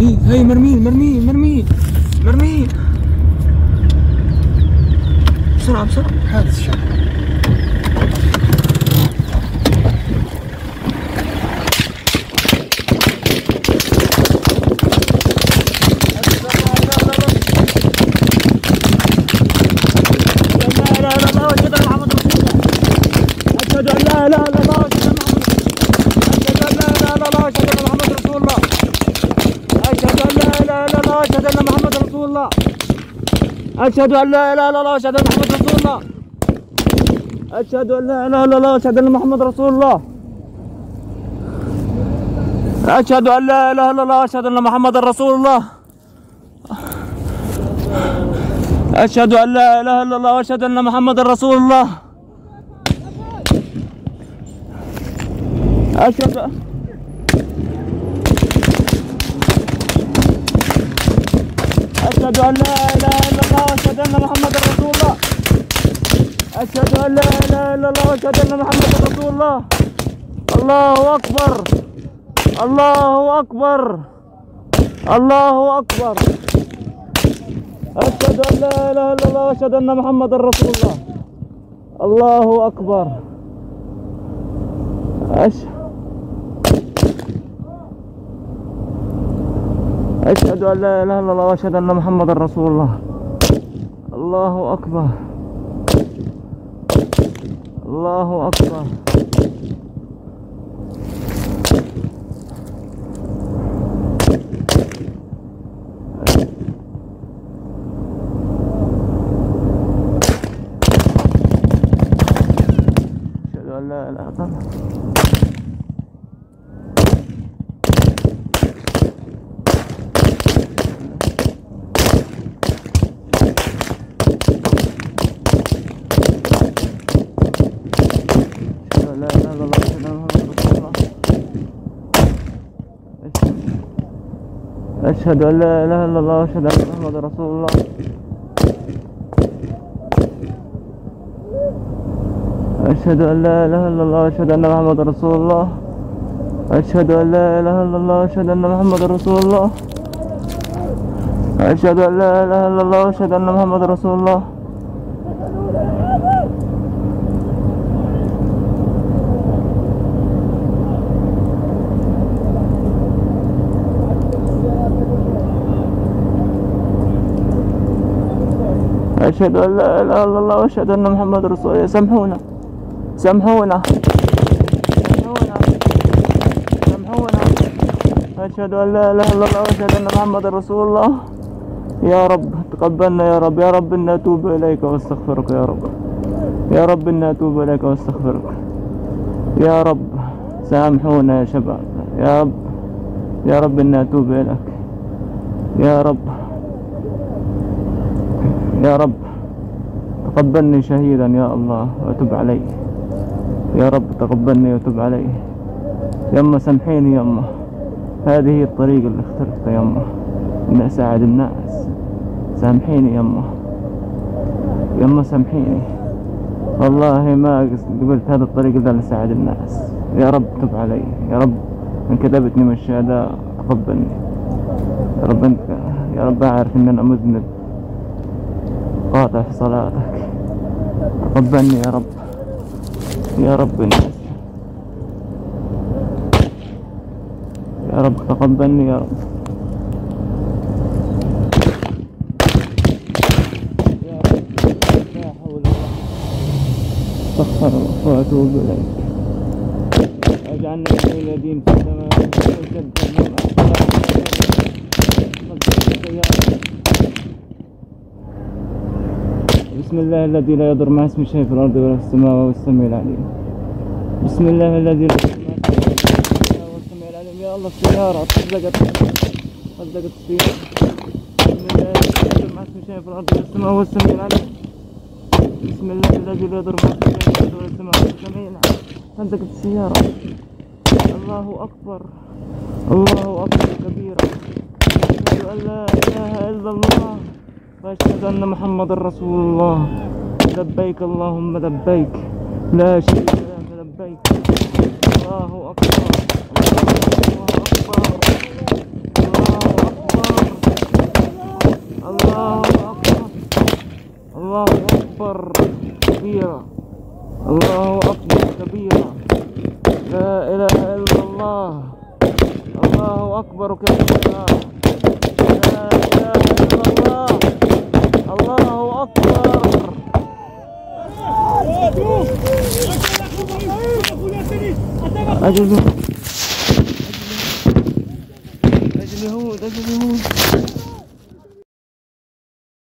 هي مرمين مرمين مرمين مرمين. بسرعة بسرعة. حادث شاب. أشهد أن لا إله إلا الله وأشهد أن محمد رسول الله. أشهد أن لا إله إلا الله وأشهد أن محمد رسول الله. أشهد أن لا إله إلا الله وأشهد أن محمد رسول الله. أشهد أن لا إله إلا الله وأشهد أن محمد رسول الله. أشهد أن لا إله إلا الله وأشهد أن محمد رسول الله. أشهد أن لا إله إلا الله وأشهد أن محمد رسول الله. الله أكبر الله أكبر الله أكبر. أشهد أن لا إله إلا الله وأشهد أن محمد رسول الله. الله أكبر. أشهد أن لا إله إلا الله وأشهد أن محمد رسول الله. الله أكبر الله أكبر. أشهد أن لا إله إلا الله. أشهد أن لا إله إلا الله وأشهد أن محمد رسول الله. أشهد أن لا إله إلا الله وأشهد أن محمد رسول الله. أشهد أن لا إله إلا الله وأشهد أن محمد رسول الله. أشهد أن لا إله إلا الله وأشهد أن محمد رسول الله. أشهد أن لا إله إلا الله وأشهد أن محمد رسول الله. سامحونا سامحونا سامحونا سامحونا. أشهد أن لا إله إلا الله وأشهد أن محمد رسول الله. يا رب تقبلنا يا رب. يا رب إنا أتوب إليك وأستغفرك يا رب. يا رب إنا أتوب إليك وأستغفرك يا رب. سامحونا يا شباب. يا رب يا رب إنا أتوب إليك يا رب. يا رب تقبلني شهيدا يا الله وتب علي. يا رب تقبلني وتب علي. يما سامحيني يما. هذه هي الطريقة اللي اخترتها يما إني أساعد الناس. سامحيني يما. يما سامحيني والله ما قبلت هذا الطريق اللي أساعد الناس. يا رب تب علي. يا رب إن كذبتني من الشهداء تقبلني يا رب. أنت يا رب أعرف إن أنا مذنب قاطع في صلاتك. تقبلني يا رب. يا رب الناس. يا رب تقبلني يا رب. يا رب لا حول ولا قوة. استغفر الله واتوب اليك. اجعلنا من الذين في السماء بسم الله الذي لا يضر مع اسمه شيء في الارض ولا في السماء وهو السميع العليم. بسم الله الذي لا يضر مع اسمه شيء في الارض وهو السميع العليم. يا الله السيارة طزقت السيارة. بسم الله الذي لا يضر مع اسمه شيء في الارض ولا في السماء وهو السميع العليم. بسم الله الذي لا يضر مع اسمه شيء في الارض ولا في السماء وهو السميع العليم. طزقت السيارة. الله اكبر الله اكبر كبيرا. أشهد أن لا إله إلا الله وأشهد أن محمد رسول الله. لبيك اللهم لبيك لا شريك لك لبيك. الله أكبر الله أكبر الله أكبر. كبيرا، الله أكبر كبيرا، لا إله إلا الله، الله أكبر كبيرا، لا إله إلا الله، الله أكبر. أجل يهود، أجل يهود.